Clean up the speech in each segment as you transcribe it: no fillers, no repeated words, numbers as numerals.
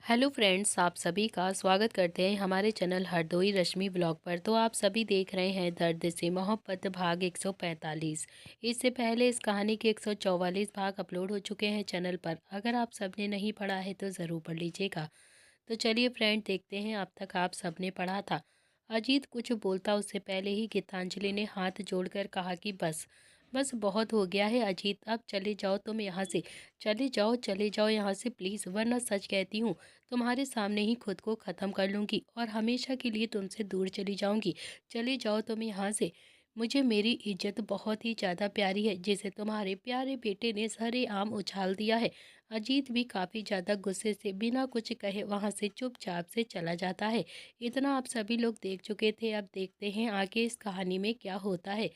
Hello friends, आप सभी का स्वागत करते हैं हमारे चैनल हरदोई रश्मि ब्लॉग पर। तो आप सभी देख रहे हैं दर्द से मोहब्बत भाग 145। इससे पहले इस कहानी के 144 भाग अपलोड हो चुके हैं चैनल पर। अगर आप सबने नहीं पढ़ा है तो ज़रूर पढ़ लीजिएगा। तो चलिए फ्रेंड, देखते हैं अब तक आप सबने पढ़ा था। अजीत कुछ बोलता उससे पहले ही गीतांजलि ने हाथ जोड़कर कहा कि बस बस बहुत हो गया है अजीत, अब चले जाओ तुम यहाँ से। चले जाओ यहाँ से प्लीज़, वरना सच कहती हूँ तुम्हारे सामने ही खुद को ख़त्म कर लूँगी और हमेशा के लिए तुमसे दूर चली जाऊँगी। चले जाओ तुम यहाँ से। मुझे मेरी इज्जत बहुत ही ज़्यादा प्यारी है जिसे तुम्हारे प्यारे बेटे ने सरेआम उछाल दिया है। अजीत भी काफ़ी ज़्यादा गुस्से से बिना कुछ कहे वहाँ से चुपचाप से चला जाता है। इतना आप सभी लोग देख चुके थे, अब देखते हैं आगे इस कहानी में क्या होता है।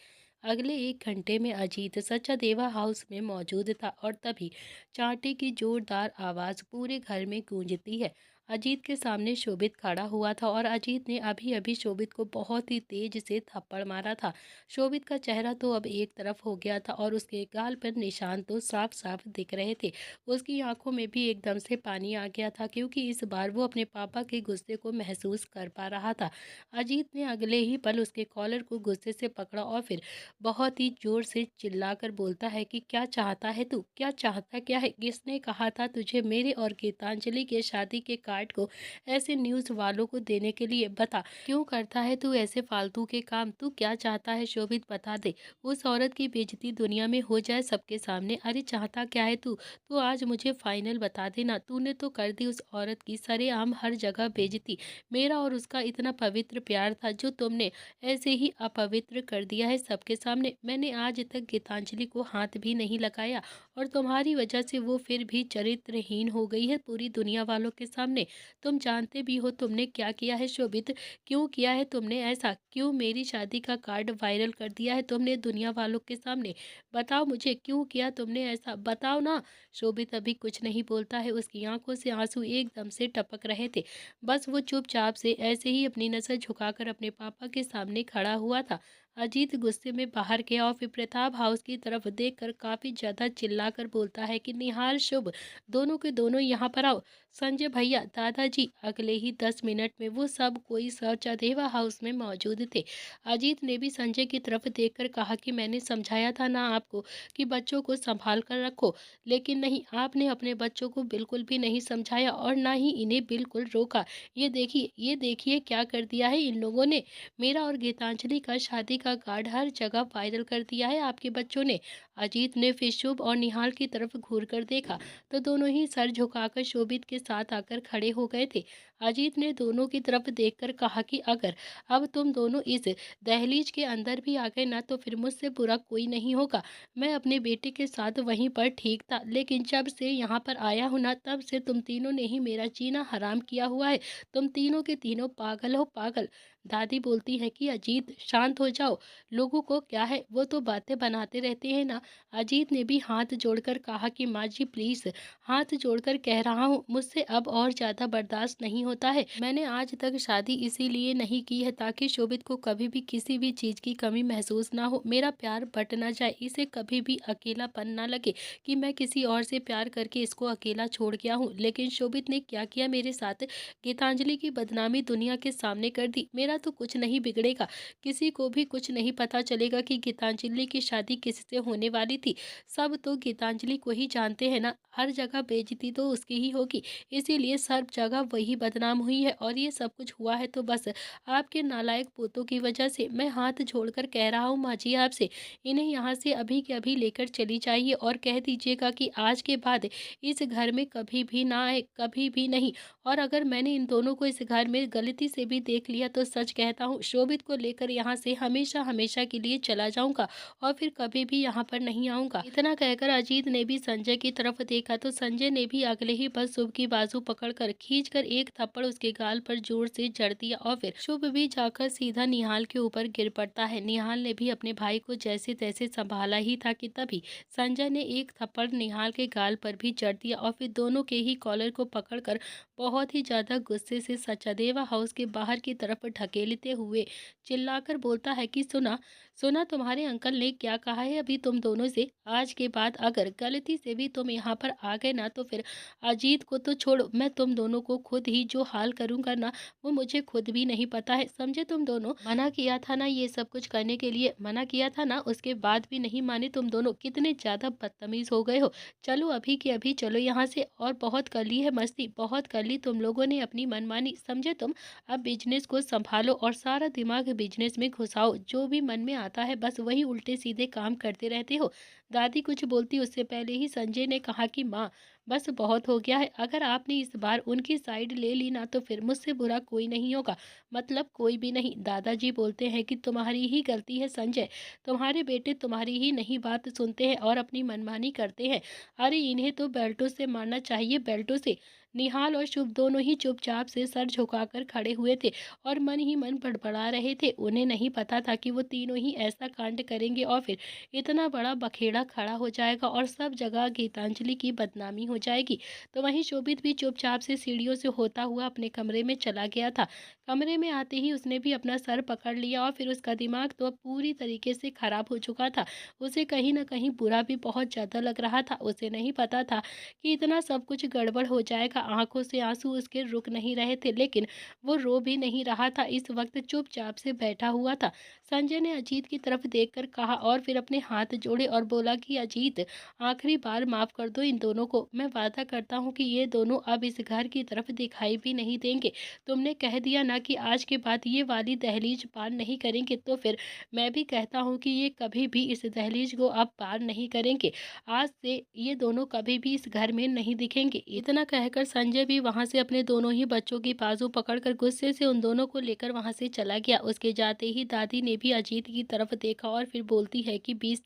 अगले 1 घंटे में अजीत सचादेवा हाउस में मौजूद था और तभी चांटे की जोरदार आवाज़ पूरे घर में गूंजती है। अजीत के सामने शोभित खड़ा हुआ था और अजीत ने अभी अभी शोभित को बहुत ही तेज से थप्पड़ मारा था। शोभित का चेहरा तो अब एक तरफ हो गया था और उसके गाल पर निशान तो साफ साफ दिख रहे थे। उसकी आंखों में भी एकदम से पानी आ गया था क्योंकि इस बार वो अपने पापा के गुस्से को महसूस कर पा रहा था। अजीत ने अगले ही पल उसके कॉलर को गुस्से से पकड़ा और फिर बहुत ही जोर से चिल्लाकर बोलता है कि क्या चाहता है तू, क्या चाहता क्या है? किसने कहा था तुझे मेरे और गीतांजलि के शादी के कार्ड को ऐसे न्यूज़ वालों को देने के लिए? बता, क्यों करता है तू ऐसे फालतू के काम? तू क्या चाहता है शोभित, बता दे। उस औरत की बेइज्जती दुनिया में हो जाए सबके सामने। अरे चाहता क्या है तू? तो आज मुझे फाइनल बता देना। तूने तो कर दी उस औरत की सरेआम हर जगह बेइज्जती। मेरा और उसका इतना पवित्र प्यार था जो तुमने ऐसे ही अपवित्र कर दिया है सबके सामने। मैंने आज तक गीतांजलि को हाथ भी नहीं लगाया और तुम्हारी वजह से वो फिर भी चरित्रहीन हो गई है पूरी दुनिया वालों के सामने। तुम जानते भी हो तुमने क्या किया है शोभित? क्यों किया है तुमने ऐसा? क्यों मेरी शादी का कार्ड वायरल कर दिया है तुमने दुनिया वालों के सामने? बताओ मुझे, क्यों किया तुमने ऐसा? बताओ ना। शोभित अभी कुछ नहीं बोलता है, उसकी आंखों से आंसू एकदम से टपक रहे थे। बस वो चुपचाप से ऐसे ही अपनी नज़र झुकाकर अपने पापा के सामने खड़ा हुआ था। अजीत गुस्से में बाहर गया और फिर प्रताप हाउस की तरफ देखकर काफी ज्यादा चिल्लाकर बोलता है कि निहाल, शुभ, दोनों के दोनों यहाँ पर आओ। संजय भैया, दादाजी। अगले ही 10 मिनट में वो सब कोई सचादेवा हाउस में मौजूद थे। अजीत ने भी संजय की तरफ देखकर कहा कि मैंने समझाया था ना आपको कि बच्चों को संभाल कर रखो, लेकिन नहीं, आपने अपने बच्चों को बिल्कुल भी नहीं समझाया और ना ही इन्हें बिल्कुल रोका। ये देखिए क्या कर दिया है इन लोगों ने। मेरा और गीतांजलि का शादी का कार्ड हर जगह वायरल कर दिया है आपके बच्चों ने। अजीत ने फिर शुभ और निहाल की तरफ घूर कर देखा तो दोनों ही सर झुकाकर शोभित के साथ आकर खड़े हो गए थे। अजीत ने दोनों की तरफ देखकर कहा कि अगर अब तुम दोनों इस दहलीज के अंदर भी आ गए ना तो फिर मुझसे बुरा कोई नहीं होगा। मैं अपने बेटे के साथ वहीं पर ठीक था, लेकिन जब से यहाँ पर आया हूँ ना तब से तुम तीनों ने ही मेरा जीना हराम किया हुआ है। तुम तीनों के तीनों पागल हो, पागल। दादी बोलती है कि अजीत शांत हो जाओ, लोगों को क्या है, वो तो बातें बनाते रहते हैं ना। अजीत ने भी हाथ जोड़कर कहा कि माँ जी प्लीज, हाथ जोड़कर कह रहा हूँ, मुझसे अब और ज्यादा बर्दाश्त नहीं होता है। मैंने आज तक शादी इसीलिए नहीं की है ताकि शोभित को कभी भी किसी भी चीज की कमी महसूस ना हो, मेरा प्यार बट ना जाए, इसे कभी भी अकेलापन ना लगे कि मैं किसी और से प्यार करके इसको अकेला छोड़ गया हूँ। लेकिन शोभित ने क्या किया मेरे साथ? गीतांजलि की बदनामी दुनिया के सामने कर दी। मेरा तो कुछ नहीं बिगड़ेगा, किसी को भी कुछ नहीं पता चलेगा कि गीतांजलि की शादी किससे होने वाली थी। सब तो गीतांजलि को ही जानते हैं ना, हर जगह बेइज्जती तो उसकी ही होगी, इसीलिए सब जगह वही बदनाम हुई है और ये सब कुछ हुआ है तो बस आपके नालायक पोतों की वजह से। मैं हाथ जोड़कर कह रहा हूँ माँ जी आपसे, इन्हें यहाँ से अभी के अभी लेकर चली जाइए और कह दीजिएगा कि आज के बाद इस घर में कभी भी ना आए, कभी भी नहीं। और अगर मैंने इन दोनों को इस घर में गलती से भी देख लिया तो सच कहता हूँ शोभित को लेकर यहाँ से हमेशा हमेशा के लिए चला जाऊंगा और फिर कभी भी यहाँ पर नहीं आऊंगा। इतना कहकर अजीत ने भी संजय की तरफ देखा तो संजय ने भी अगले ही पल शुभ की बाजू पकड़कर खींचकर एक थप्पड़ उसके गाल पर जोर से जड़ दिया और फिर शुभ भी जाकर सीधा निहाल के ऊपर गिर पड़ता है। निहाल ने भी अपने भाई को जैसे तैसे संभाला ही था कि तभी संजय ने एक थप्पड़ निहाल के गाल पर भी जड़ दिया और फिर दोनों के ही कॉलर को पकड़कर बहुत ही ज्यादा गुस्से से सचादेवा हाउस के बाहर की तरफ धकेलते हुए चिल्लाकर बोलता है कि सुना सुना तुम्हारे अंकल ने क्या कहा है अभी तुम दोनों से। आज के बाद अगर गलती से भी तुम यहाँ पर आ गए ना तो फिर अजीत को तो छोड़ो, मैं तुम दोनों को खुद ही जो हाल करूंगा ना वो मुझे खुद भी नहीं पता है, समझे। तुम दोनों मना किया था ना ये सब कुछ करने के लिए, मना किया था ना, उसके बाद भी नहीं माने तुम दोनों। कितने ज्यादा बदतमीज हो गए हो। चलो अभी के अभी चलो यहाँ से। और बहुत कर ली है मस्ती, बहुत कर ली तुम लोगों ने अपनी मनमानी, समझे तुम। अब बिजनेस को संभालो और सारा दिमाग बिजनेस में घुसाओ। जो भी मन में आता है बस वही उल्टे सीधे काम करते रहते हो। दादी कुछ बोलती उससे पहले ही संजय ने कहा कि माँ बस बहुत हो गया है। अगर आपने इस बार उनकी साइड ले ली ना तो फिर मुझसे बुरा कोई नहीं होगा, मतलब कोई भी नहीं। दादाजी बोलते हैं कि तुम्हारी ही गलती है संजय, तुम्हारे बेटे तुम्हारी ही नहीं बात सुनते हैं और अपनी मनमानी करते हैं। अरे इन्हें तो बेल्टों से मारना चाहिए, बेल्टों से। निहाल और शुभ दोनों ही चुपचाप से सर झुकाकर खड़े हुए थे और मन ही मन बड़बड़ा रहे थे। उन्हें नहीं पता था कि वो तीनों ही ऐसा कांड करेंगे और फिर इतना बड़ा बखेड़ा खड़ा हो जाएगा और सब जगह गीतांजलि की बदनामी हो जाएगी। तो वहीं शोभित भी चुपचाप से सीढ़ियों से होता हुआ अपने कमरे में चला गया था। कमरे में आते ही उसने भी अपना सर पकड़ लिया और फिर उसका दिमाग तो अब पूरी तरीके से खराब हो चुका था। उसे कहीं ना कहीं बुरा भी बहुत ज्यादा लग रहा था। उसे नहीं पता था कि इतना सब कुछ गड़बड़ हो जाएगा। आंखों से आंसू उसके रुक नहीं रहे थे लेकिन वो रो भी नहीं रहा था। इस वक्त चुपचाप से बैठा हुआ था। संजय ने अजीत की तरफ देखकर कहा और फिर अपने हाथ जोड़े और बोला कि अजीत आखिरी बार माफ कर दो इन दोनों को। मैं वादा करता हूँ कि ये दोनों अब इस घर की तरफ दिखाई भी नहीं देंगे। तुमने कह दिया ना कि आज के बाद ये वाली दहलीज पार नहीं करेंगे तो फिर मैं भी कहता हूँ कि ये कभी भी इस दहलीज को अब पार नहीं करेंगे। आज से ये दोनों कभी भी इस घर में नहीं दिखेंगे। इतना कहकर संजय भी वहां से अपने दोनों ही बच्चों की बाजू पकड़कर गुस्से से उन दोनों को लेकर वहां से चला गया। उसके जाते ही दादी ने भी अजीत की तरफ देखा और फिर बोलती है कि 20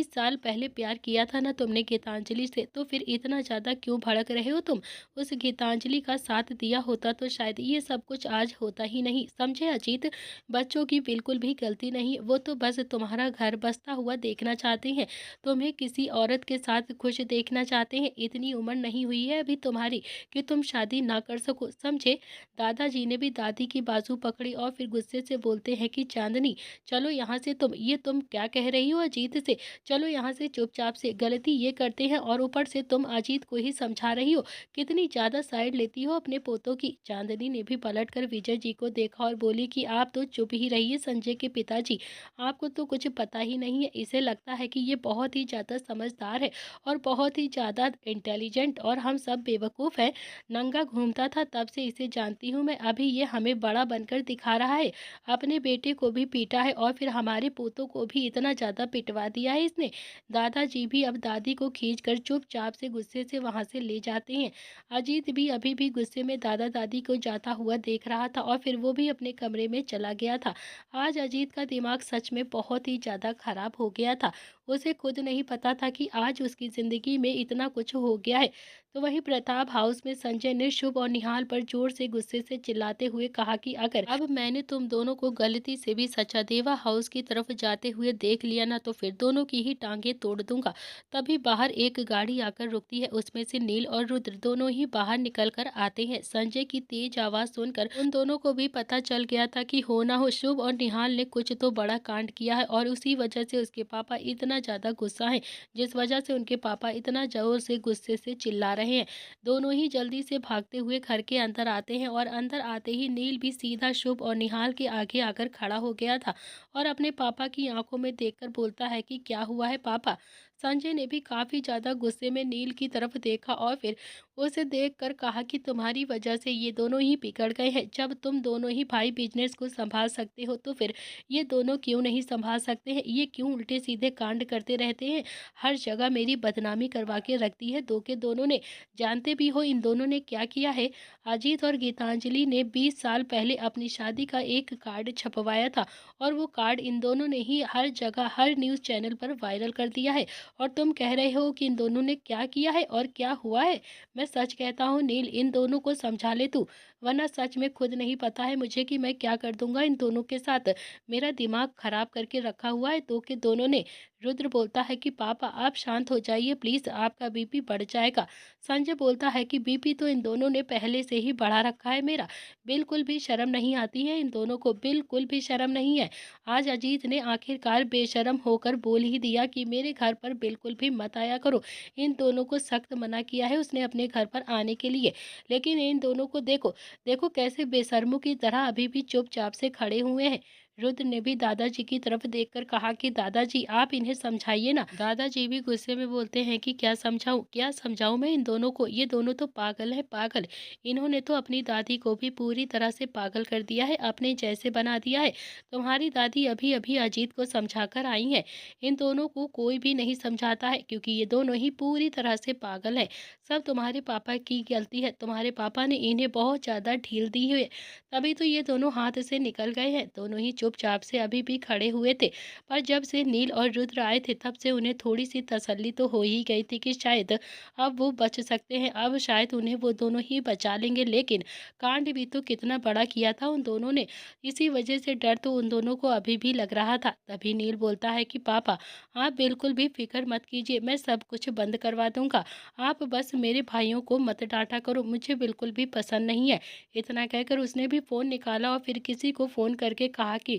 साल पहले प्यार किया था ना तुमने गीतांजलि से, तो फिर इतना ज्यादा क्यों भड़क रहे हो तुम। उस गीतांजलि का साथ दिया होता तो शायद ये सब कुछ आज होता ही नहीं, समझे अजीत। बच्चों की बिल्कुल भी गलती नहीं, वो तो बस तुम्हारा घर बसता हुआ देखना चाहते हैं, तुम्हें किसी औरत के साथ खुश देखना चाहते हैं। इतनी उम्र नहीं हुई है अभी तुम्हारी कि तुम शादी ना कर सको, समझे। दादाजी ने भी दादी की बाजू पकड़ी और फिर गुस्से से बोलते हैं कि चांदनी चलो यहाँ से। तुम क्या कह रही हो अजीत से, चलो यहाँ से चुपचाप से। गलती ये करते हैं और ऊपर से तुम अजीत को ही समझा रही हो, कितनी ज्यादा साइड लेती हो अपने पोतों की। चांदनी ने भी पलटकर विजय जी को देखा और बोली कि आप तो चुप ही रहिए संजय के पिताजी, आपको तो कुछ पता ही नहीं है। इसे लगता है कि ये बहुत ही ज्यादा समझदार है और बहुत ही ज्यादा इंटेलिजेंट और हम सब बेवकूफ हैं। नंगा घूमता था तब से इसे जानती हूँ मैं, अभी ये हमें बड़ा बनकर दिखा रहा है। अपने बेटे को भी पीटा है और फिर हमारे पोतों को भी इतना ज्यादा पिटवा दिया है इसने। दादाजी भी अब दादी को खींचकर चुपचाप से गुस्से से वहां से ले जाते हैं। अजीत भी अभी भी गुस्से में दादा दादी को जाता हुआ देख रहा था और फिर वो भी अपने कमरे में चला गया था। आज अजीत का दिमाग सच में बहुत ही ज्यादा खराब हो गया था। उसे खुद नहीं पता था कि आज उसकी जिंदगी में इतना कुछ हो गया है। तो वहीं प्रताप हाउस में संजय ने शुभ और निहाल पर जोर से गुस्से से चिल्लाते हुए कहा कि अगर अब मैंने तुम दोनों को गलती से भी सचादेवा हाउस की तरफ जाते हुए देख लिया ना तो फिर दोनों की ही टांगे तोड़ दूंगा। तभी बाहर एक गाड़ी आकर रुकती है, उसमें से नील और रुद्र दोनों ही बाहर निकल कर आते हैं। संजय की तेज आवाज सुनकर उन दोनों को भी पता चल गया था कि हो ना हो शुभ और निहाल ने कुछ तो बड़ा कांड किया है और उसी वजह से उसके पापा इतना ज्यादा गुस्सा है, जिस वजह से उनके पापा इतना जोर से गुस्से से चिल्ला रहे हैं। दोनों ही जल्दी से भागते हुए घर के अंदर आते हैं और अंदर आते ही नील भी सीधा शुभ और निहाल के आगे आकर खड़ा हो गया था और अपने पापा की आंखों में देखकर बोलता है कि क्या हुआ है पापा। संजय ने भी काफी ज्यादा गुस्से में नील की तरफ देखा और फिर उसे देखकर कहा कि तुम्हारी वजह से ये दोनों ही बिगड़ गए हैं। जब तुम दोनों ही भाई बिजनेस को संभाल सकते हो तो फिर ये दोनों क्यों नहीं संभाल सकते हैं। ये क्यों उल्टे सीधे कांड करते रहते हैं, हर जगह मेरी बदनामी करवा के रखती है दो के दोनों ने। जानते भी हो इन दोनों ने क्या किया है। अजीत और गीतांजलि ने 20 साल पहले अपनी शादी का एक कार्ड छपवाया था और वो कार्ड इन दोनों ने ही हर जगह हर न्यूज चैनल पर वायरल कर दिया है। और तुम कह रहे हो कि इन दोनों ने क्या किया है और क्या हुआ है। मैं सच कहता हूँ नील, इन दोनों को समझा ले तू, वरना सच में खुद नहीं पता है मुझे कि मैं क्या कर दूंगा इन दोनों के साथ। मेरा दिमाग खराब करके रखा हुआ है दो के दोनों ने। रुद्र बोलता है कि पापा आप शांत हो जाइए प्लीज़, आपका बीपी बढ़ जाएगा। संजय बोलता है कि बीपी तो इन दोनों ने पहले से ही बढ़ा रखा है मेरा। बिल्कुल भी शर्म नहीं आती है इन दोनों को, बिल्कुल भी शर्म नहीं है। आज अजीत ने आखिरकार बेशर्म होकर बोल ही दिया कि मेरे घर पर बिल्कुल भी मत आया करो। इन दोनों को सख्त मना किया है उसने अपने घर पर आने के लिए। लेकिन इन दोनों को देखो, देखो कैसे बेशर्मों की तरह अभी भी चुपचाप से खड़े हुए हैं। रुद्र ने भी दादाजी की तरफ देखकर कहा कि दादाजी आप इन्हें समझाइए ना। दादाजी भी गुस्से में बोलते हैं कि क्या समझाऊं मैं इन दोनों को, ये दोनों तो पागल है पागल। इन्होंने तो अपनी दादी को भी पूरी तरह से पागल कर दिया है, अपने जैसे बना दिया है। तुम्हारी दादी अभी अभी अजीत को समझा कर आई है। इन दोनों को कोई भी नहीं समझाता है क्योंकि ये दोनों ही पूरी तरह से पागल है। सब तुम्हारे पापा की गलती है, तुम्हारे पापा ने इन्हें बहुत ज़्यादा ढील दी है, तभी तो ये दोनों हाथ से निकल गए हैं। दोनों ही चुपचाप से अभी भी खड़े हुए थे, पर जब से नील और रुद्र आए थे तब से उन्हें थोड़ी सी तसल्ली तो हो ही गई थी कि शायद अब वो बच सकते हैं, अब शायद उन्हें वो दोनों ही बचा लेंगे। लेकिन कांड भी तो कितना बड़ा किया था उन दोनों ने, इसी वजह से डर तो उन दोनों को अभी भी लग रहा था। तभी नील बोलता है कि पापा आप बिल्कुल भी फिक्र मत कीजिए, मैं सब कुछ बंद करवा दूंगा। आप बस मेरे भाइयों को मत डांटा करो, मुझे बिल्कुल भी पसंद नहीं है। इतना कहकर उसने भी फ़ोन निकाला और फिर किसी को फ़ोन करके कहा कि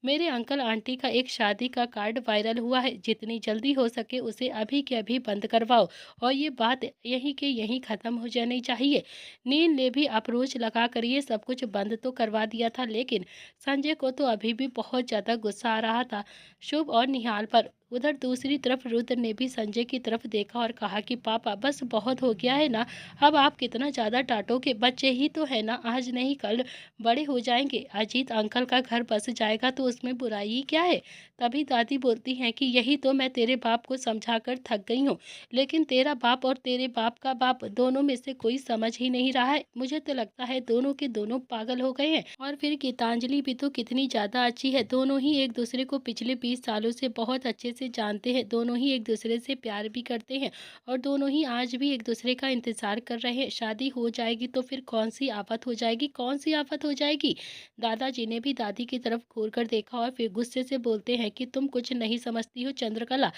मेरे अंकल आंटी का एक शादी का कार्ड वायरल हुआ है, जितनी जल्दी हो सके उसे अभी के अभी बंद करवाओ और ये बात यहीं के यहीं ख़त्म हो जानी चाहिए। नील ने भी अप्रोच लगा कर ये सब कुछ बंद तो करवा दिया था, लेकिन संजय को तो अभी भी बहुत ज़्यादा गुस्सा आ रहा था शुभ और निहाल पर। उधर दूसरी तरफ रुद्र ने भी संजय की तरफ देखा और कहा कि पापा बस बहुत हो गया है ना, अब आप कितना ज़्यादा डांटोगे, बच्चे ही तो है ना, आज नहीं कल बड़े हो जाएंगे। अजीत अंकल का घर बस जाएगा तो उसमें बुराई ही क्या है। तभी दादी बोलती हैं कि यही तो मैं तेरे बाप को समझा कर थक गई हूँ, लेकिन तेरा बाप और तेरे बाप का बाप दोनों में से कोई समझ ही नहीं रहा है। मुझे तो लगता है दोनों के दोनों पागल हो गए हैं। और फिर गीतांजलि भी तो कितनी ज़्यादा अच्छी है, दोनों ही एक दूसरे को पिछले 20 सालों से बहुत अच्छे से जानते हैं, दोनों ही एक दूसरे से प्यार भी करते हैं और दोनों ही आज भी एक दूसरे का इंतजार कर रहे हैं। शादी हो जाएगी तो फिर कौन सी आफत हो जाएगी, कौन सी आफत हो जाएगी। दादाजी ने भी दादी की तरफ घूर कर देखा और फिर गुस्से से बोलते हैं कि तुम कुछ नहीं समझती हो चंद्रकला।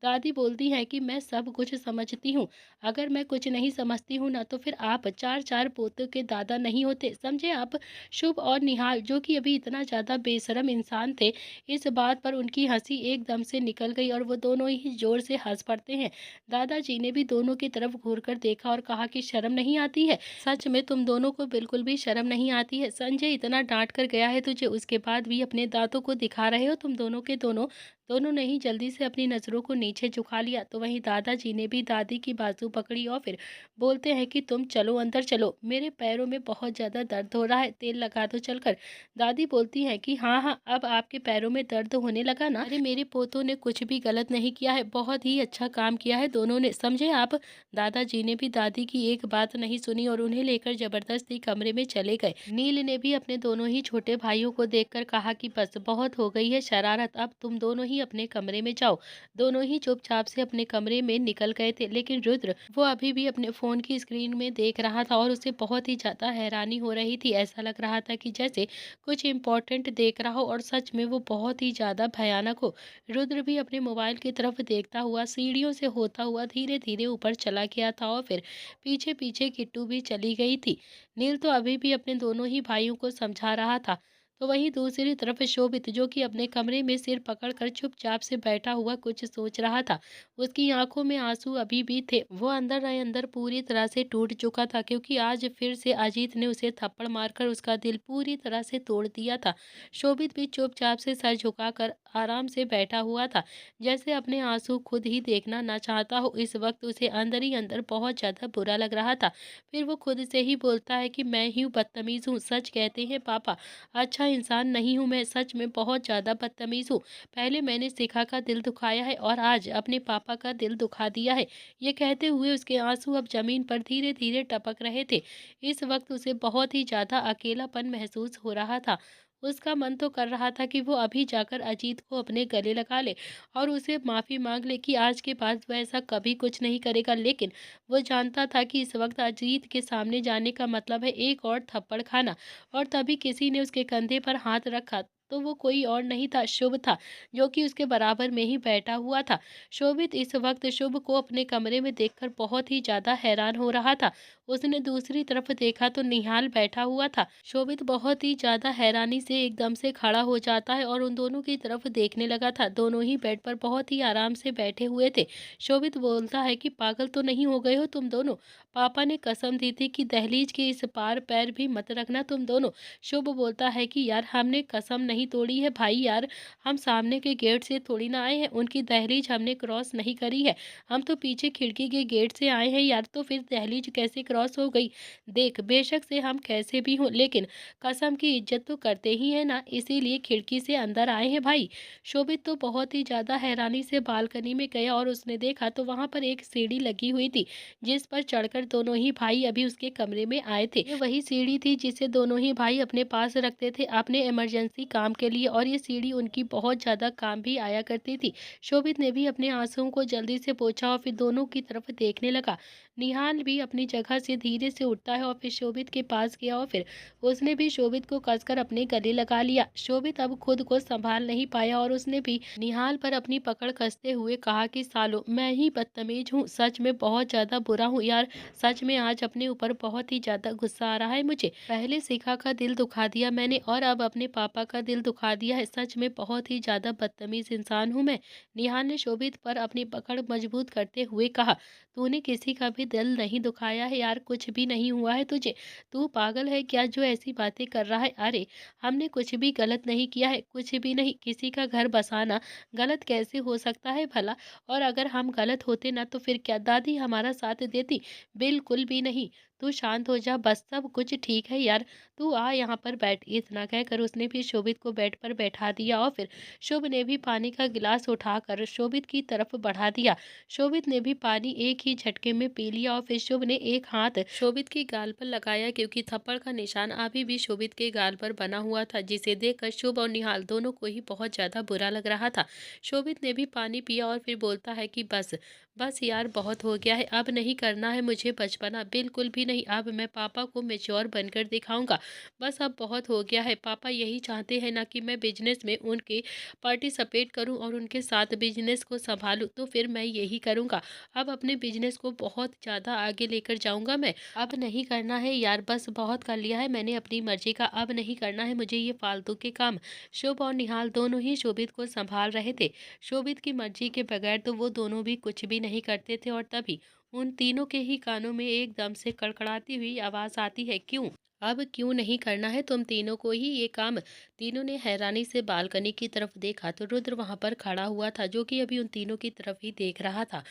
दादी बोलती है कि मैं सब कुछ समझती हूँ, अगर मैं कुछ नहीं समझती हूँ ना तो फिर आप चार चार पोतों के दादा नहीं होते, समझे आप। शुभ और निहाल जो कि अभी इतना ज़्यादा बेशरम इंसान थे, इस बात पर उनकी हंसी एकदम से निकल गई और वो दोनों ही जोर से हंस पड़ते हैं। दादाजी ने भी दोनों की तरफ घूरकर देखा और कहा कि शर्म नहीं आती है, सच में तुम दोनों को बिल्कुल भी शर्म नहीं आती है। संजय इतना डांट कर गया है तुझे, उसके बाद भी अपने दांतों को दिखा रहे हो तुम दोनों के दोनों। दोनों ने ही जल्दी से अपनी नज़रों को नीचे झुका लिया। तो वहीं दादाजी ने भी दादी की बाजू पकड़ी और फिर बोलते हैं कि तुम चलो अंदर चलो, मेरे पैरों में बहुत ज़्यादा दर्द हो रहा है, तेल लगा दो चलकर। दादी बोलती हैं कि हाँ हाँ अब आपके पैरों में दर्द होने लगा ना, अरे मेरे पोतों ने कुछ भी गलत नहीं किया है, बहुत ही अच्छा काम किया है दोनों ने, समझे आप। दादाजी ने भी दादी की एक बात नहीं सुनी और उन्हें लेकर जबरदस्ती कमरे में चले गए। नील ने भी अपने दोनों ही छोटे भाइयों को देखकर कहा कि बस बहुत हो गई है शरारत, अब तुम दोनों ही अपने कमरे में जाओ। दोनों ही चुपचाप से अपने कमरे में निकल गए थे, लेकिन रुद्र वो अभी भी अपने फोन की स्क्रीन में देख रहा था और उसे बहुत ही ज्यादा हैरानी हो रही थी। ऐसा लग रहा था कि जैसे कुछ इम्पोर्टेंट देख रहा हो और सच में वो बहुत ही ज्यादा भयानक हो। रुद्र भी अपने मोबाइल की तरफ देखता हुआ सीढ़ियों से होता हुआ धीरे धीरे ऊपर चला गया था और फिर पीछे पीछे किट्टू भी चली गई थी। नील तो अभी भी अपने दोनों ही भाइयों को समझा रहा था। तो वहीं दूसरी तरफ शोभित जो कि अपने कमरे में सिर पकड़कर चुपचाप से बैठा हुआ कुछ सोच रहा था, उसकी आंखों में आंसू अभी भी थे। वो अंदर ही अंदर पूरी तरह से टूट चुका था क्योंकि आज फिर से अजीत ने उसे थप्पड़ मारकर उसका दिल पूरी तरह से तोड़ दिया था। शोभित भी चुपचाप से सर झुकाकर आराम से बैठा हुआ था, जैसे अपने आंसू खुद ही देखना ना चाहता हो। इस वक्त उसे अंदर ही अंदर बहुत ज्यादा बुरा लग रहा था। फिर वो खुद से ही बोलता है कि मैं ही बदतमीज हूँ, सच कहते हैं पापा, अच्छा इंसान नहीं हूँ मैं, सच में बहुत ज़्यादा बदतमीज़ हूँ। पहले मैंने शिखा का दिल दुखाया है और आज अपने पापा का दिल दुखा दिया है। ये कहते हुए उसके आंसू अब जमीन पर धीरे धीरे टपक रहे थे। इस वक्त उसे बहुत ही ज़्यादा अकेलापन महसूस हो रहा था। उसका मन तो कर रहा था कि वो अभी जाकर अजीत को अपने गले लगा ले और उसे माफ़ी मांग ले कि आज के बाद वह ऐसा कभी कुछ नहीं करेगा, लेकिन वो जानता था कि इस वक्त अजीत के सामने जाने का मतलब है एक और थप्पड़ खाना। और तभी किसी ने उसके कंधे पर हाथ रखा। तो वो कोई और नहीं था, शुभ था, जो कि उसके बराबर में ही बैठा हुआ था। शोभित इस वक्त शुभ को अपने कमरे में देखकर बहुत ही ज़्यादा हैरान हो रहा था। उसने दूसरी तरफ देखा तो निहाल बैठा हुआ था। शोभित बहुत ही ज़्यादा हैरानी से एकदम से खड़ा हो जाता है और उन दोनों की तरफ देखने लगा था। दोनों ही बेड पर बहुत ही आराम से बैठे हुए थे। शोभित बोलता है कि पागल तो नहीं हो गए हो तुम दोनों? पापा ने कसम दी थी कि दहलीज के इस पार पैर भी मत रखना तुम दोनों। शुभ बोलता है कि यार हमने कसम नहीं तोड़ी है भाई यार, हम सामने के गेट से थोड़ी ना आए हैं, उनकी दहलीज हमने क्रॉस नहीं करी है। हम तो पीछे खिड़की के गेट से आए हैं यार, तो फिर दहलीज कैसे क्रॉस हो गई? देख बेशक से हम कैसे भी हों, लेकिन कसम की इज्जत तो करते ही है ना, इसीलिए खिड़की से अंदर आए हैं भाई। शोभित तो बहुत ही ज्यादा हैरानी से बालकनी में गया और उसने देखा तो वहां पर एक सीढ़ी लगी हुई थी, जिस पर चढ़कर दोनों ही भाई अभी उसके कमरे में आए थे। ये वही सीढ़ी थी जिसे दोनों ही भाई अपने पास रखते थे अपने इमरजेंसी काम के लिए, और ये सीढ़ी उनकी बहुत ज्यादा काम भी आया करती थी। शोभित ने भी अपने आंसुओं को जल्दी से पोंछा और फिर दोनों की तरफ देखने लगा। निहाल भी अपनी जगह से धीरे से उठता है और फिर शोभित के पास गया और फिर उसने भी शोभित को कसकर अपने गले लगा लिया। शोभित अब खुद को संभाल नहीं पाया और उसने भी निहाल पर अपनी पकड़ कसते हुए कहा कि सालो मैं ही बदतमीज हूँ, सच में बहुत ज्यादा बुरा हूँ यार, सच में आज अपने ऊपर बहुत ही ज्यादा गुस्सा आ रहा है मुझे। पहले शिखा का दिल दुखा दिया मैंने और अब अपने पापा का दिल दुखा दिया है, सच में बहुत ही ज्यादा बदतमीज इंसान हूँ मैं। निहाल ने शोभित पर अपनी पकड़ मजबूत करते हुए कहा, तूने किसी का भी दिल नहीं दुखाया है यार, कुछ भी नहीं हुआ है तुझे। तू पागल है क्या जो ऐसी बातें कर रहा है? अरे हमने कुछ भी गलत नहीं किया है, कुछ भी नहीं। किसी का घर बसाना गलत कैसे हो सकता है भला? और अगर हम गलत होते ना तो फिर क्या दादी हमारा साथ देती? बिल्कुल भी नहीं। तू शांत हो जा, बस सब कुछ ठीक है यार, तू आ यहाँ पर बैठ। इतना कहकर उसने भी शोभित को बेड पर बैठा दिया और फिर शुभ ने भी पानी का गिलास उठाकर शोभित की तरफ बढ़ा दिया। शोभित ने भी पानी एक ही झटके में पी लिया और फिर शुभ ने एक हाथ शोभित की गाल पर लगाया, क्योंकि थप्पड़ का निशान अभी भी शोभित के गाल पर बना हुआ था, जिसे देखकर शुभ और निहाल दोनों को ही बहुत ज्यादा बुरा लग रहा था। शोभित ने भी पानी पिया और फिर बोलता है कि बस बस यार बहुत हो गया है, अब नहीं करना है मुझे बचपना, बिल्कुल भी नहीं। अब मैं पापा को मैच्योर बनकर दिखाऊंगा। बस अब बहुत हो गया है। पापा यही चाहते हैं ना कि मैं बिजनेस में उनके पार्टिसिपेट करूं और उनके साथ बिजनेस को संभालूं, तो फिर मैं यही करूंगा। अब अपने बिजनेस को बहुत ज़्यादा आगे लेकर जाऊंगा मैं। अब नहीं करना है यार, बस बहुत कर लिया है मैंने अपनी मर्जी का, अब नहीं करना है मुझे ये फालतू के काम। शुभ और निहाल दोनों ही शोभित को संभाल रहे थे। शोभित की मर्जी के बगैर तो वो दोनों भी कुछ भी नहीं करते थे, और तभी उन तीनों के ही कानों में एकदम से कड़कड़ाती हुई आवाज आती है, क्यों? अब क्यों नहीं करना है तुम तीनों को ही ये काम? तीनों ने हैरानी से बालकनी की तरफ देखा तो रुद्र वहां पर खड़ा हुआ था, जो कि अभी उन तीनों की तरफ ही देख रहा था।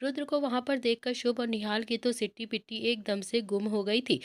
रुद्र को वहां पर देखकर शुभ और निहाल की तो सिट्टी पिट्टी एकदम से गुम हो गई थी।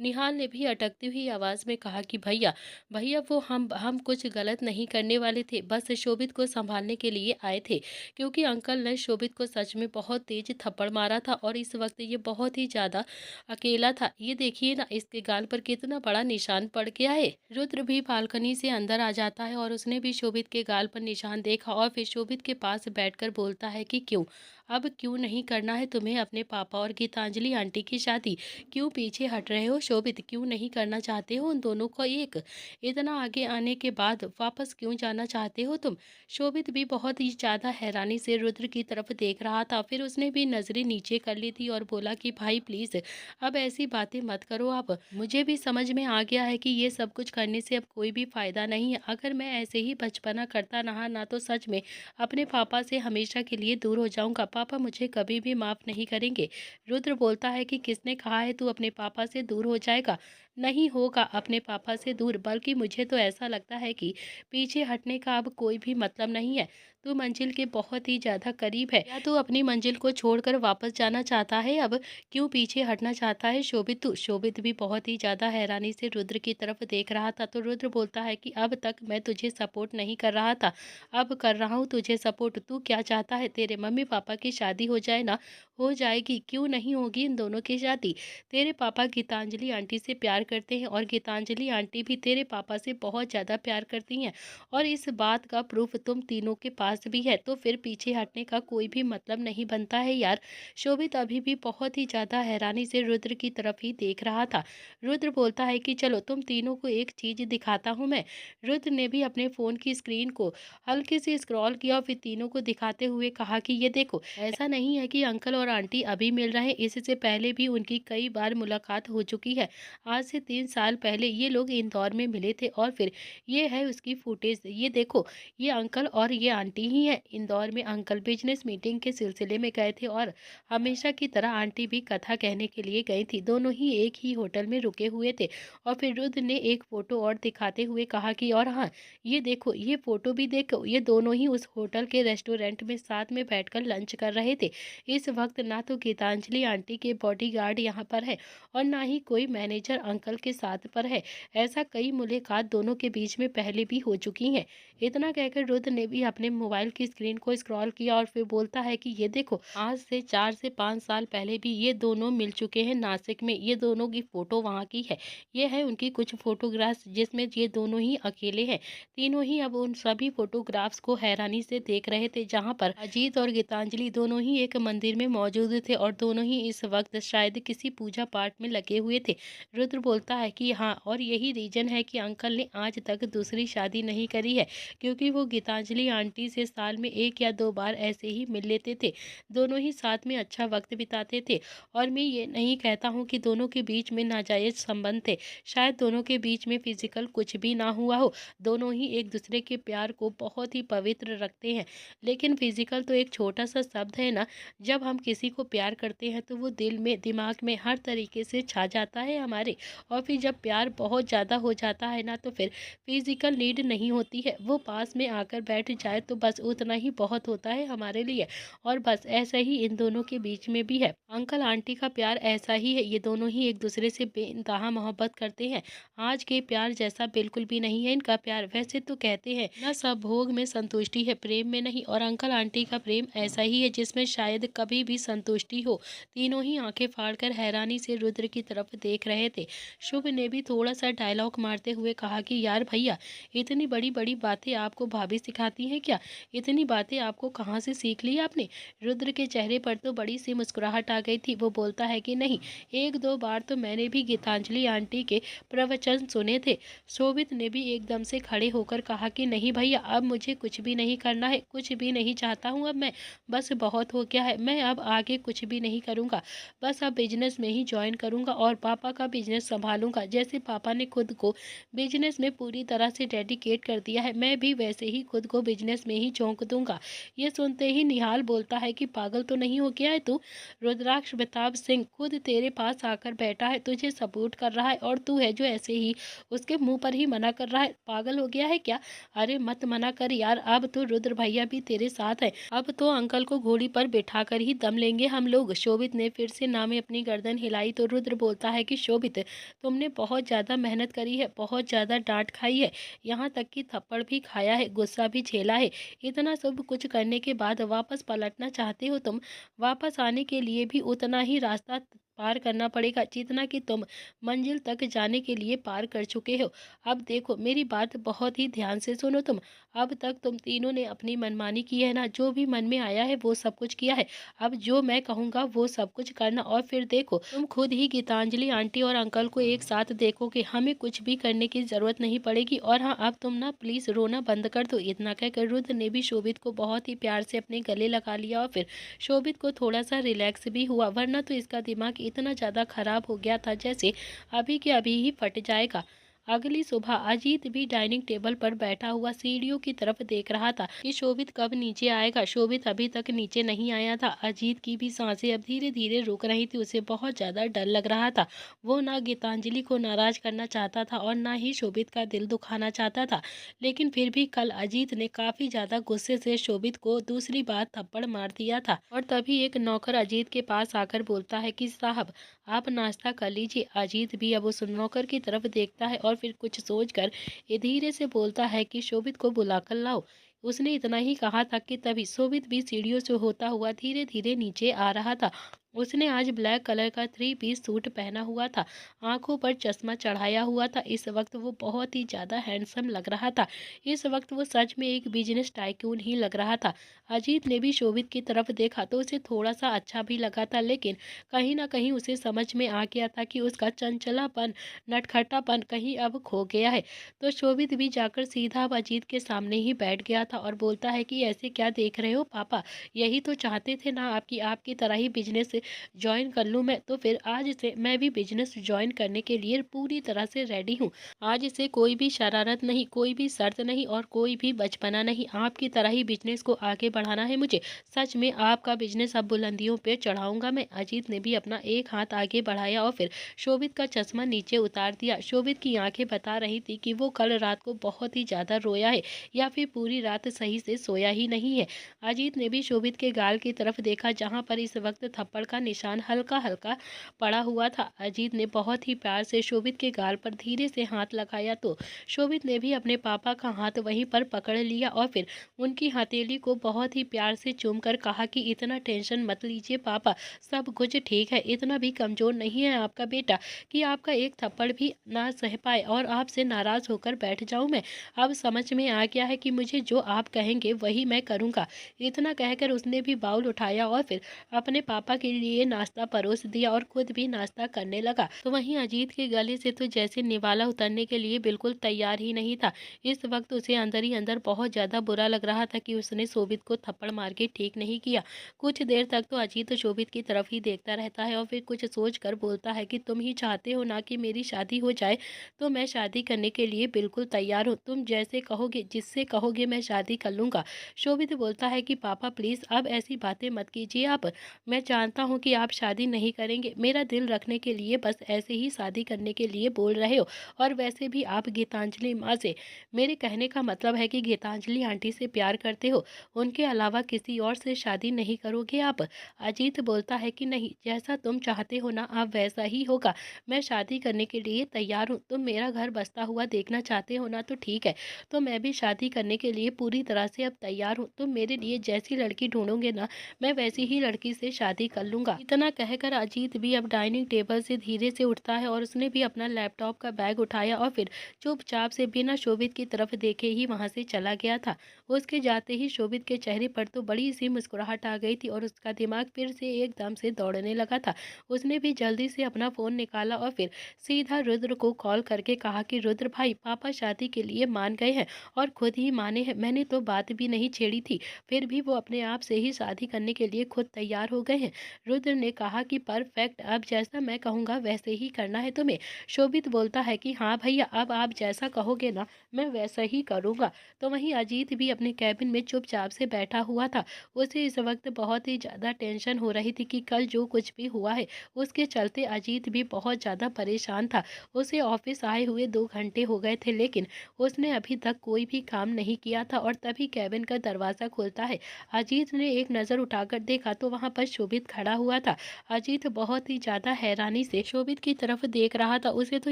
निहाल ने भी अटकती हुई आवाज में कहा कि भैया भैया वो हम कुछ गलत नहीं करने वाले थे, बस शोभित को संभालने के लिए आए थे, क्योंकि अंकल ने शोभित को सच में बहुत तेज थप्पड़ मारा था और इस वक्त ये बहुत ही ज्यादा अकेला था। ये देखिए ना, इसके गाल पर कितना बड़ा निशान पड़ गया है। रुद्र भी बालकनी से अंदर आ जाता है और उसने भी शोभित के गाल पर निशान देखा और फिर शोभित के पास बैठकर बोलता है कि क्यों, अब क्यों नहीं करना है तुम्हें अपने पापा और गीतांजलि आंटी की शादी? क्यों पीछे हट रहे हो शोभित? क्यों नहीं करना चाहते हो उन दोनों को एक? इतना आगे आने के बाद वापस क्यों जाना चाहते हो तुम? शोभित भी बहुत ही ज्यादा हैरानी से रुद्र की तरफ देख रहा था। फिर उसने भी नजरें नीचे कर ली थी और बोला कि भाई प्लीज अब ऐसी बातें मत करो आप, मुझे भी समझ में आ गया है कि ये सब कुछ करने से अब कोई भी फायदा नहीं है। अगर मैं ऐसे ही बचपना करता रहा ना तो सच में अपने पापा से हमेशा के लिए दूर हो जाऊंगा। पापा मुझे कभी भी माफ नहीं करेंगे। रुद्र बोलता है कि किसने कहा है तू अपने पापा से दूर हो जाएगा? नहीं होगा अपने पापा से दूर, बल्कि मुझे तो ऐसा लगता है कि पीछे हटने का अब कोई भी मतलब नहीं है। तू मंजिल के बहुत ही ज्यादा करीब है। या तू अपनी मंजिल को छोड़कर वापस जाना चाहता है? अब क्यों पीछे हटना चाहता है शोभित तू? शोभित भी बहुत ही ज्यादा हैरानी से रुद्र की तरफ देख रहा था। तो रुद्र बोलता है कि अब तक मैं तुझे सपोर्ट नहीं कर रहा था, अब कर रहा हूँ तुझे सपोर्ट। तू क्या चाहता है? तेरे मम्मी पापा की शादी हो जाए ना? हो जाएगी, क्यों नहीं होगी इन दोनों की शादी? तेरे पापा गीतांजलि आंटी से प्यार करते हैं और गीतांजलि आंटी भी तेरे पापा से बहुत ज्यादा प्यार करती हैं, और इस बात का प्रूफ तुम तीनों के पास पास भी है तो फिर पीछे हटने का कोई भी मतलब नहीं बनता है यार। शोभित अभी भी बहुत ही ज़्यादा हैरानी से रुद्र की तरफ ही देख रहा था। रुद्र बोलता है कि चलो तुम तीनों को एक चीज़ दिखाता हूँ मैं। रुद्र ने भी अपने फ़ोन की स्क्रीन को हल्के से स्क्रॉल किया और फिर तीनों को दिखाते हुए कहा कि ये देखो, ऐसा नहीं है कि अंकल और आंटी अभी मिल रहे हैं, इससे पहले भी उनकी कई बार मुलाकात हो चुकी है। आज से 3 साल पहले ये लोग इंदौर में मिले थे और फिर ये है उसकी फुटेज। ये देखो, ये अंकल और ये आंटी ही हैं। इंदौर में अंकल बिजनेस मीटिंग के सिलसिले में गए थे और हमेशा की तरह आंटी भी कथा कहने के लिए गई थी। दोनों ही एक ही होटल में रुके हुए थे। और फिर रुद्र ने एक फ़ोटो और दिखाते हुए कहा कि और हाँ, ये देखो, ये फ़ोटो भी देखो, ये दोनों ही उस होटल के रेस्टोरेंट में साथ में बैठकर लंच कर रहे थे। इस वक्त ना तो गीतांजलि आंटी के बॉडीगार्ड यहाँ पर है और ना ही कोई मैनेजर अंकल के साथ पर है। ऐसा कई मुलाकात दोनों के बीच में पहले भी हो चुकी हैं। इतना कहकर रुद्र ने भी अपने मोबाइल की स्क्रीन को स्क्रॉल किया और फिर बोलता है कि ये देखो, आज से 4 से 5 साल पहले भी ये दोनों मिल चुके हैं नासिक में। ये दोनों की फ़ोटो वहाँ की है। ये है उनकी कुछ फ़ोटोग्राफ्स जिसमें ये दोनों ही अकेले हैं। तीनों ही अब उन सभी फ़ोटोग्राफ्स को हैरानी से देख रहे थे, जहाँ पर अजीत और गीतांजलि दोनों ही एक मंदिर में मौजूद थे और दोनों ही इस वक्त शायद किसी पूजा पाठ में लगे हुए थे। रुद्र बोलता है कि हाँ, और यही रीज़न है कि अंकल ने आज तक दूसरी शादी नहीं करी है, क्योंकि वो गीतांजलि आंटी से साल में 1 या 2 बार ऐसे ही मिल लेते थे। दोनों ही साथ में अच्छा वक्त बिताते थे और मैं ये नहीं कहता हूँ कि दोनों के बीच में नाजायज़ संबंध थे। शायद दोनों के बीच में फिजिकल कुछ भी ना हुआ हो। दोनों ही एक दूसरे के प्यार को बहुत ही पवित्र रखते हैं। लेकिन फिजिकल तो एक छोटा सा शब्द है ना। जब हम किसी को प्यार करते हैं तो वो दिल में, दिमाग में हर तरीके से छा जाता है हमारे। और फिर जब प्यार बहुत ज़्यादा हो जाता है ना, तो फिर फिजिकल नीड नहीं होती है। वो पास में आकर बैठ जाए तो बस उतना ही बहुत होता है हमारे लिए। और बस ऐसा ही इन दोनों के बीच में भी है। अंकल आंटी का प्यार ऐसा ही है। ये दोनों ही एक दूसरे से बेइंतहा मोहब्बत करते हैं। आज के प्यार जैसा बिल्कुल भी नहीं है इनका प्यार। वैसे तो कहते हैं ना, सब भोग में संतुष्टि है, प्रेम में नहीं। और अंकल आंटी का प्रेम ऐसा ही है जिसमें शायद कभी भी संतुष्टि हो। तीनों ही आंखें फाड़कर हैरानी से रुद्र की तरफ देख रहे थे। शुभ ने भी थोड़ा सा डायलॉग मारते हुए कहा कि यार भैया, इतनी बड़ी बड़ी बातें आपको भाभी सिखाती हैं क्या? इतनी बातें आपको कहाँ से सीख ली आपने? रुद्र के चेहरे पर तो बड़ी सी मुस्कुराहट आ गई थी। वो बोलता है कि नहीं, 1-2 बार तो मैंने भी गीतांजलि आंटी के प्रवचन सुने थे। शोभित ने भी एकदम से खड़े होकर कहा कि नहीं भैया, अब मुझे कुछ भी नहीं करना है, कुछ भी नहीं चाहता हूँ अब मैं। बस बहुत हो गया है, मैं अब आगे कुछ भी नहीं करूँगा। बस अब बिजनेस में ही ज्वाइन करूँगा और पापा का बिजनेस संभालूंगा। जैसे पापा ने खुद को बिजनेस में पूरी तरह से डेडिकेट कर दिया है, मैं भी वैसे ही खुद को बिजनेस में ही झोंक दूंगा। ये सुनते ही निहाल बोलता है कि पागल तो नहीं हो गया है तू? रुद्राक्ष प्रताप सिंह खुद तेरे पास आकर बैठा है, तुझे सपोर्ट कर रहा है और तू है जो ऐसे ही उसके मुंह पर ही मना कर रहा है। पागल हो गया है क्या? अरे मत मना कर यार, अब तो रुद्र भैया भी तेरे साथ है। अब तो अंकल को घोड़ी पर बिठा कर ही दम लेंगे हम लोग। शोभित ने फिर से नामे अपनी गर्दन हिलाई तो रुद्र बोलता है कि शोभित, तुमने बहुत ज़्यादा मेहनत करी है, बहुत ज़्यादा डांट खाई है, यहाँ तक कि थप्पड़ भी खाया है, गुस्सा भी झेला है। इतना सब कुछ करने के बाद वापस पलटना चाहते हो तुम? वापस आने के लिए भी उतना ही रास्ता पार करना पड़ेगा जितना कि तुम मंजिल तक जाने के लिए पार कर चुके हो। अब देखो, मेरी बात बहुत ही ध्यान से सुनो तुम। अब तक तुम तीनों ने अपनी मनमानी की है ना, जो भी मन में आया है वो सब कुछ किया है। अब जो मैं कहूँगा वो सब कुछ करना और फिर देखो, तुम खुद ही गीतांजलि आंटी और अंकल को एक साथ देखोगे। हमें कुछ भी करने की ज़रूरत नहीं पड़ेगी। और हाँ, अब तुम ना प्लीज़ रोना बंद कर दो। इतना कहकर रुद्र ने भी शोभित को बहुत ही प्यार से अपने गले लगा लिया और फिर शोभित को थोड़ा सा रिलैक्स भी हुआ, वरना तो इसका दिमाग इतना ज़्यादा खराब हो गया था जैसे अभी के अभी ही फट जाएगा। अगली सुबह अजीत भी डाइनिंग टेबल पर बैठा हुआ सीढ़ियों की तरफ देख रहा था कि शोभित कब नीचे आएगा। शोभित अभी तक नीचे नहीं आया था। अजीत की भी सांसें अब धीरे धीरे रुक रही थी। उसे बहुत ज़्यादा डर लग रहा था। वो ना गीतांजलि को नाराज करना चाहता था और ना ही शोभित का दिल दुखाना चाहता था, लेकिन फिर भी कल अजीत ने काफ़ी ज़्यादा गुस्से से शोभित को दूसरी बार थप्पड़ मार दिया था। और तभी एक नौकर अजीत के पास आकर बोलता है कि साहब, आप नाश्ता कर लीजिए। अजीत भी अब उस नौकर की तरफ देखता है और फिर कुछ सोचकर ये धीरे से बोलता है कि शोभित को बुलाकर लाओ। उसने इतना ही कहा था कि तभी शोभित भी सीढ़ियों से होता हुआ धीरे धीरे नीचे आ रहा था। उसने आज ब्लैक कलर का थ्री पीस सूट पहना हुआ था, आंखों पर चश्मा चढ़ाया हुआ था। इस वक्त वो बहुत ही ज़्यादा हैंडसम लग रहा था। इस वक्त वो सच में एक बिजनेस टाइकून ही लग रहा था। अजीत ने भी शोभित की तरफ देखा तो उसे थोड़ा सा अच्छा भी लगा था, लेकिन कहीं ना कहीं उसे समझ में आ गया था कि उसका चंचलापन, नटखटापन कहीं अब खो गया है। तो शोभित भी जाकर सीधा अब अजीत के सामने ही बैठ गया था और बोलता है कि ऐसे क्या देख रहे हो पापा, यही तो चाहते थे ना आपकी आपकी तरह ही बिजनेस ज्वाइन कर लूँ मैं, तो फिर आज से मैं भी बिजनेस ज्वाइन करने के लिए पूरी तरह से रेडी हूँ। आज से कोई भी शरारत नहीं, कोई भी शर्त नहीं और कोई भी बचपना नहीं, आपकी तरह ही बिजनेस को आगे बढ़ाना है मुझे। सच में आपका बिजनेस अब बुलंदियों पे चढ़ाऊंगा मैं। अजीत ने भी अपना एक हाथ आगे बढ़ाया और फिर शोभित का चश्मा नीचे उतार दिया। शोभित की आंखें बता रही थी कि वो कल रात को बहुत ही ज्यादा रोया है या फिर पूरी रात सही से सोया ही नहीं है। अजीत ने भी शोभित के गाल की तरफ देखा, जहां पर इस वक्त थप्पड़ का निशान हल्का हल्का पड़ा हुआ था। अजीत ने बहुत ही प्यार से शोभित के गाल पर धीरे से हाथ लगाया तो शोभित ने भी अपने पापा का हाथ वहीं पर पकड़ लिया और फिर उनकी हथेली को बहुत ही प्यार से चूमकर कहा कि इतना टेंशन मत लीजिए पापा, सब कुछ ठीक है। इतना भी कमजोर नहीं है आपका बेटा कि आपका एक थप्पड़ भी ना सह पाए और आपसे नाराज होकर बैठ जाऊं मैं। अब समझ में आ गया है कि मुझे जो आप कहेंगे वही मैं करूंगा। इतना कहकर उसने भी बाउल उठाया और फिर अपने पापा के लिए नाश्ता परोस दिया और खुद भी नाश्ता करने लगा। तो वहीं अजीत के गले से तो जैसे निवाला उतरने के लिए बिल्कुल तैयार ही नहीं था। इस वक्त उसे अंदर ही अंदर बहुत ज्यादा बुरा लग रहा था कि उसने शोभित को थप्पड़ मार के ठीक नहीं किया। कुछ देर तक तो अजीत शोभित की तरफ ही देखता रहता है और फिर कुछ सोच कर बोलता है कि तुम ही चाहते हो ना कि मेरी शादी हो जाए, तो मैं शादी करने के लिए बिल्कुल तैयार हूँ। तुम जैसे कहोगे, जिससे कहोगे मैं शादी कर लूंगा। शोभित बोलता है कि पापा प्लीज अब ऐसी बातें मत कीजिए आप। मैं जानता हूँ कि आप शादी नहीं करेंगे, मेरा दिल रखने के लिए बस ऐसे ही शादी करने के लिए बोल रहे हो। और वैसे भी आप गीतांजलि माँ से, मेरे कहने का मतलब है कि गीतांजलि आंटी से प्यार करते हो, उनके अलावा किसी और से शादी नहीं करोगे आप। अजीत बोलता है कि नहीं, जैसा तुम चाहते हो ना आप वैसा ही होगा। मैं शादी करने के लिए तैयार हूँ। तुम मेरा घर बसता हुआ देखना चाहते हो ना, तो ठीक है, तो मैं भी शादी करने के लिए पूरी तरह से अब तैयार हूँ। तुम मेरे लिए जैसी लड़की ढूंढोगे ना, मैं वैसी ही लड़की से शादी कर लूंगा। इतना कहकर अजीत भी अब डाइनिंग टेबल से धीरे से उठता है और उसने भी अपना लैपटॉप का बैग उठाया और फिर चुपचाप से बिना शोभित की तरफ देखे ही वहां से चला गया था। उसके जाते ही शोभित के चेहरे पर तो बड़ी सी मुस्कुराहट आ गई थी और उसका दिमाग फिर से एकदम से दौड़ने लगा था। उसने भी जल्दी से अपना फोन निकाला और फिर सीधा रुद्र को कॉल करके कहा कि रुद्र भाई, पापा शादी के लिए मान गए हैं और खुद ही माने हैं, मैंने तो बात भी नहीं छेड़ी थी, फिर भी वो अपने आप से ही शादी करने के लिए खुद तैयार हो गए हैं। रुद्र ने कहा कि परफेक्ट, अब जैसा मैं कहूँगा वैसे ही करना है तुम्हें। शोभित बोलता है कि हाँ भैया, अब आप जैसा कहोगे ना मैं वैसा ही करूँगा। तो वहीं अजीत भी अपने कैबिन में चुपचाप से बैठा हुआ था। उसे इस वक्त बहुत ही ज़्यादा टेंशन हो रही थी कि कल जो कुछ भी हुआ है उसके चलते अजीत भी बहुत ज़्यादा परेशान था। उसे ऑफिस आए हुए 2 घंटे हो गए थे, लेकिन उसने अभी तक कोई भी काम नहीं किया था और तभी कैबिन का दरवाज़ा खुलता है। अजीत ने एक नज़र उठाकर देखा तो वहां पर शोभित खड़ा हुआ था। अजीत बहुत ही ज़्यादा हैरानी से शोभित की तरफ देख रहा था। उसे तो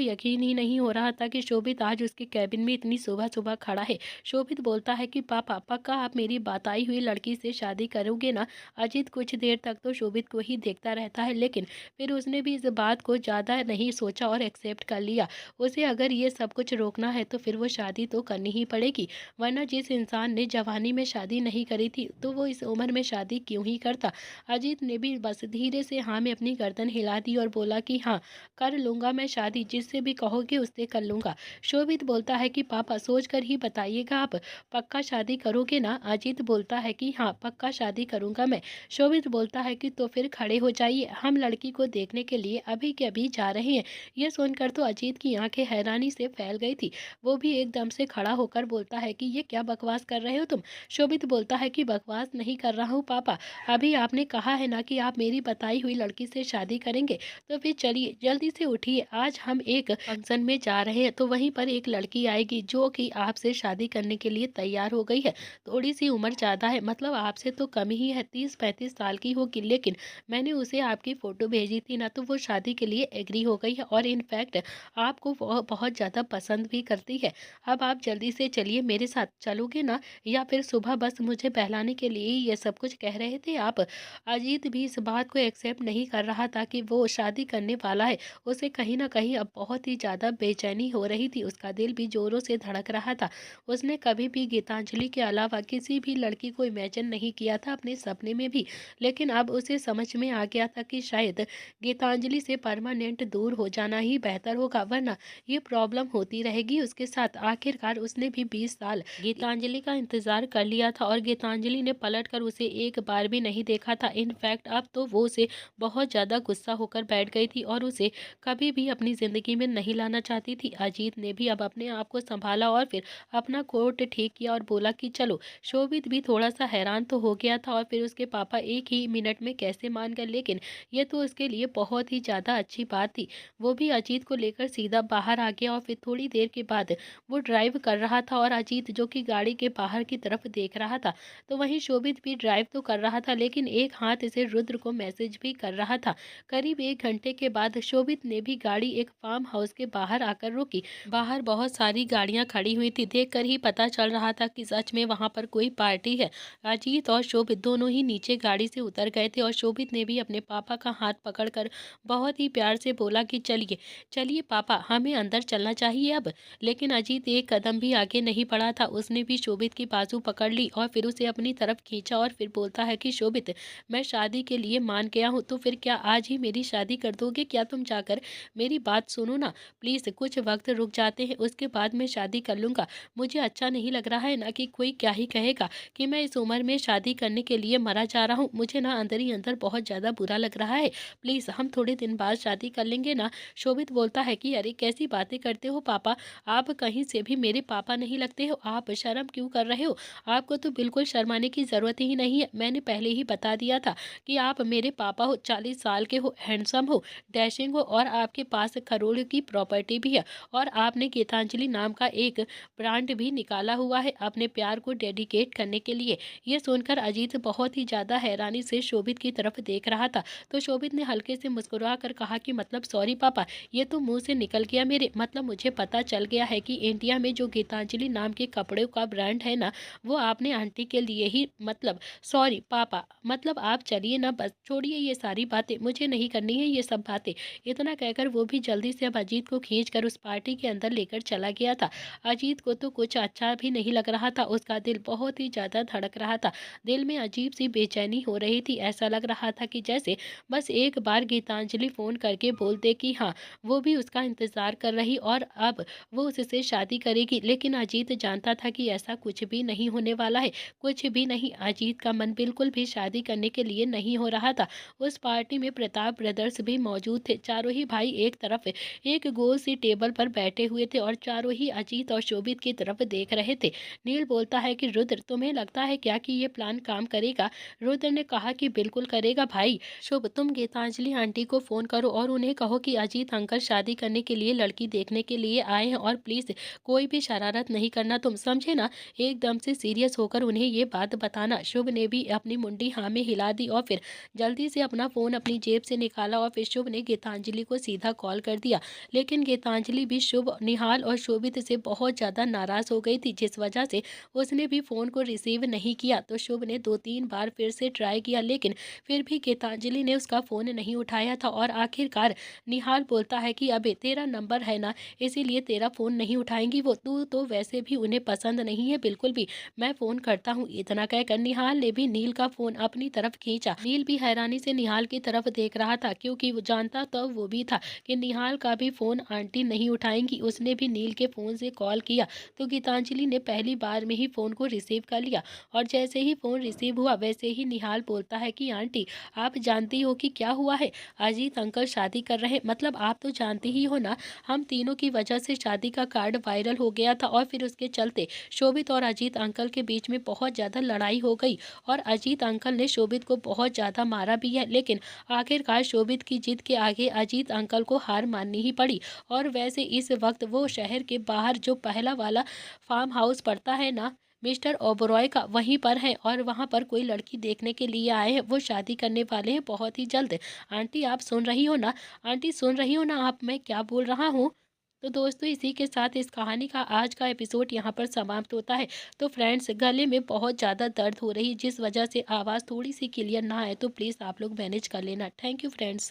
यकीन ही नहीं हो रहा था कि शोभित आज उसके कैबिन में इतनी सुबह सुबह खड़ा है। शोभित बोलता है कि पापा पक्का आप मेरी बताई हुई लड़की से शादी करोगे ना। अजीत कुछ देर तक तो शोभित को ही देखता रहता है, लेकिन फिर उसने भी इस बात को ज़्यादा नहीं सोचा और एक्सेप्ट कर लिया। उसे अगर ये सब कुछ रोकना है तो फिर वो शादी तो करनी ही पड़ेगी, वरना जिस इंसान ने जवानी में शादी नहीं करी थी तो वो इस उम्र में शादी क्यों ही करता। अजीत ने भी बस धीरे से हाँ में अपनी गर्दन हिला दी और बोला कि हाँ, कर लूंगा मैं शादी, जिससे भी कहोगे उससे कर लूंगा। शोभित बोलता है कि पापा सोच कर ही बताइएगा, आप पक्का शादी करोगे ना। अजीत बोलता है कि हाँ पक्का शादी करूंगा मैं। शोभित बोलता है कि तो फिर खड़े हो जाइए, हम लड़की को देखने के लिए अभी के अभी जा रहे हैं। यह सुनकर तो अजीत की आंखें हैरानी से फैल गई थी। वो भी एकदम से खड़ा होकर बोलता है कि ये क्या बकवास कर रहे हो तुम। शोभित बोलता है कि बकवास नहीं कर रहा हूँ पापा, अभी आपने कहा है ना कि आप मेरी बताई हुई लड़की से शादी करेंगे, तो फिर चलिए जल्दी से उठिए, आज हम एक फंक्शन में जा रहे हैं, तो वहीं पर एक लड़की आएगी जो कि आपसे शादी करने के लिए तैयार हो गई है। थोड़ी सी उम्र ज़्यादा है, मतलब आपसे तो कम ही है, 30-35 साल की होगी, लेकिन मैंने उसे आपकी फ़ोटो भेजी थी ना, तो वो शादी के लिए एग्री हो गई है और इनफैक्ट आपको वह बहुत ज़्यादा पसंद भी करती है। अब आप जल्दी से चलिए, मेरे साथ चलोगे ना, या फिर सुबह बस मुझे बहलाने के लिए ये सब कुछ कह रहे थे आप। अजीत भी इस बात को एक्सेप्ट नहीं कर रहा था कि वो शादी करने वाला है। उसे कहीं न कहीं अब बहुत ही ज़्यादा बेचैनी हो रही थी, उसका दिल भी ज़ोरों से धड़क रहा था। उसने कभी भी गीतांजलि के अलावा किसी भी लड़की को इमेजिन नहीं किया था अपने सपने में भी। लेकिन अब उसे समझ में आ गया था कि शायद गीतांजलि से परमानेंट दूर हो जाना ही बेहतर होगा, वरना ये प्रॉब्लम होती रहेगी उसके साथ। आखिरकार उसने भी 20 साल गीतांजलि का इंतज़ार कर लिया था और गीतांजलि ने पलटकर उसे एक बार भी नहीं देखा था। इनफैक्ट अब तो वो उसे बहुत ज़्यादा गुस्सा होकर बैठ गई थी और उसे कभी भी अपनी ज़िंदगी में नहीं लाना चाहती थी। अजीत ने भी अब अपने आप को संभाला और फिर अपना कोट ठीक किया और बोला कि चलो। शोभित भी थोड़ा-सा हैरान तो हो गया था और फिर उसके पापा एक ही मिनट में कैसे मान गए, लेकिन ये तो उसके लिए बहुत ही ज़्यादा अच्छी बात थी। वो भी अजीत को लेकर सीधा बाहर आ गया और फिर थोड़ी देर के बाद वो ड्राइव कर रहा था और अजीत जो कि गाड़ी के बाहर की तरफ देख रहा था। तो वहीं शोभित भी ड्राइव तो कर रहा था, लेकिन एक हाथ से रुद्र को मैसेज भी कर रहा था। करीब 1 घंटे के बाद शोभित ने भी गाड़ी एक फार्म हाउस के बाहर आकर रोकी। बाहर बहुत सारी गाड़ियां खड़ी हुई थी, देखकर ही पता चल रहा था कि सच में वहां पर कोई पार्टी है। अजीत और शोभित दोनों ही नीचे गाड़ी से उतर गए थे और शोभित ने भी अपने पापा का हाथ पकड़कर बहुत ही प्यार से बोला कि चलिए चलिए पापा, हमें अंदर चलना चाहिए अब। लेकिन अजीत एक कदम भी आगे नहीं बढ़ा था। उसने भी शोभित की बाजू पकड़ ली और फिर उसे अपनी तरफ खींचा और फिर बोलता है कि शोभित, मैं शादी के लिए मान गया हूँ, तो फिर क्या आज ही मेरी शादी कर दोगे? क्या तुम जाकर मेरी बात सुनो ना, प्लीज कुछ वक्त रुक जाते हैं, उसके बाद मैं शादी कर लूंगा। मुझे अच्छा नहीं लग रहा है ना कि कोई क्या ही कहेगा कि मैं इस उम्र में शादी करने के लिए मरा जा रहा हूँ। मुझे ना अंदर ही अंदर बहुत ज्यादा बुरा लग रहा है। प्लीज हम थोड़े दिन बाद शादी कर लेंगे ना। शोभित बोलता है कि अरे कैसी बातें करते हो पापा, आप कहीं से भी मेरे पापा नहीं लगते हो। आप शर्म क्यों कर रहे हो? आपको तो बिल्कुल शर्माने की ज़रूरत ही नहीं है। मैंने पहले ही बता दिया था कि आप मेरे पापा हो, 40 साल के हो, हैंडसम हो, डैशिंग हो और आपके पास करोड़ों की प्रॉपर्टी भी है और आपने गीतांजलि नाम का एक ब्रांड भी निकाला हुआ है अपने प्यार को डेडिकेट करने के लिए। ये सुनकर अजीत बहुत ही ज़्यादा हैरानी से शोभित की तरफ देख रहा था। तो शोभित ने हल्के से मुस्कुरा कर कहा कि मतलब सॉरी पापा, ये तो मुँह से निकल गया मेरे। मतलब मुझे पता चल गया है कि इंडिया में जो गीतांजलि नाम के कपड़ों का ब्रांड है ना, वो आपने आंटी के लिए ही, मतलब सॉरी पापा, मतलब आप चलिए ना, बस छोड़िए ये सारी बातें, मुझे नहीं करनी है ये सब बातें। इतना कहकर वो भी जल्दी से अब अजीत को खींचकर उस पार्टी के अंदर लेकर चला गया था। अजीत को तो कुछ अच्छा भी नहीं लग रहा था, उसका दिल बहुत ही ज़्यादा धड़क रहा था। दिल में अजीब सी बेचैनी हो रही थी। ऐसा लग रहा था कि जैसे बस एक बार गीतांजलि फ़ोन करके बोल दे कि हाँ, वो भी उसका इंतज़ार कर रही और अब वो उससे शादी करेगी। लेकिन अजीत जानता था कि ऐसा कुछ भी नहीं होने वाला है, कुछ भी नहीं। अजीत का मन बिल्कुल भी शादी करने के लिए नहीं हो रहा था। उस पार्टी में प्रताप ब्रदर्स भी मौजूद थे। चारों ही भाई एक तरफ एक गोल सी टेबल पर बैठे हुए थे और चारों ही अजीत और शोभित की तरफ देख रहे थे। नील बोलता है कि रुद्र, तुम्हें लगता है क्या कि ये प्लान काम करेगा? रुद्र ने कहा कि बिल्कुल करेगा भाई। शुभ, तुम गीतांजलि आंटी को फोन करो और उन्हें कहो कि अजीत अंकल शादी करने के लिए लड़की देखने के लिए आए हैं और प्लीज कोई भी शरारत नहीं करना, तुम समझे ना? एकदम से सीरियस होकर उन्हें ये बात बताना। शुभ ने भी अपनी मुंडी हाँ में हिला दी और फिर जल्दी से अपना फोन अपनी जेब से निकाला और फिर शुभ ने गीतांजलि को सीधा कॉल कर दिया। लेकिन गीतांजलि भी शुभ, निहाल और शोभित से बहुत ज्यादा नाराज हो गई थी, जिस वजह से उसने भी फोन को रिसीव नहीं किया। तो शुभ ने 2-3 बार फिर से ट्राई किया, लेकिन फिर भी गीतांजलि ने उसका फोन नहीं उठाया था और आखिरकार निहाल बोलता है कि अबे तेरा नंबर है ना, इसीलिए तेरा फ़ोन नहीं उठाएंगी वो, तू तो वैसे भी उन्हें पसंद नहीं है बिल्कुल भी, मैं फ़ोन करता हूँ। इतना कहकर निहाल ने भी नील का फ़ोन अपनी तरफ खींचा। नील भी हैरानी से निहाल की तरफ देख रहा था, क्योंकि वो जानता तो वो भी था कि निहाल का भी फ़ोन आंटी नहीं उठाएंगी। उसने भी नील के फ़ोन से कॉल किया तो गीतांजलि ने पहली बार में ही फ़ोन को रिसीव कर लिया और जैसे ही फ़ोन रिसीव हुआ वैसे ही निहाल बोलता है कि आंटी, आप जानती हो कि क्या हुआ है? अजीत अंकल शादी कर रहे हैं। मतलब आप तो जानती ही हो ना, हम तीनों की वजह से शादी का कार्ड वायरल हो गया था और फिर उसके चलते शोभित और अजीत अंकल के बीच में बहुत ज़्यादा लड़ाई हो गई और अजीत अंकल ने शोभित को बहुत ज़्यादा मारा भी है। लेकिन आखिरकार शोभित की जिद के आगे अजीत अंकल को हार माननी ही पड़ी। और वैसे इस वक्त वो शहर के बाहर जो पहला वाला फार्म हाउस पड़ता है ना मिस्टर ओबरॉय का, वहीं पर है और वहाँ पर कोई लड़की देखने के लिए आए हैं। वो शादी करने वाले हैं बहुत ही जल्द। आंटी आप सुन रही हो ना? आंटी सुन रही हो ना आप, मैं क्या बोल रहा हूँ? तो दोस्तों इसी के साथ इस कहानी का आज का एपिसोड यहाँ पर समाप्त होता है। तो फ्रेंड्स गले में बहुत ज़्यादा दर्द हो रही जिस वजह से आवाज़ थोड़ी सी क्लियर ना आए तो प्लीज़ आप लोग मैनेज कर लेना। Thank you friends.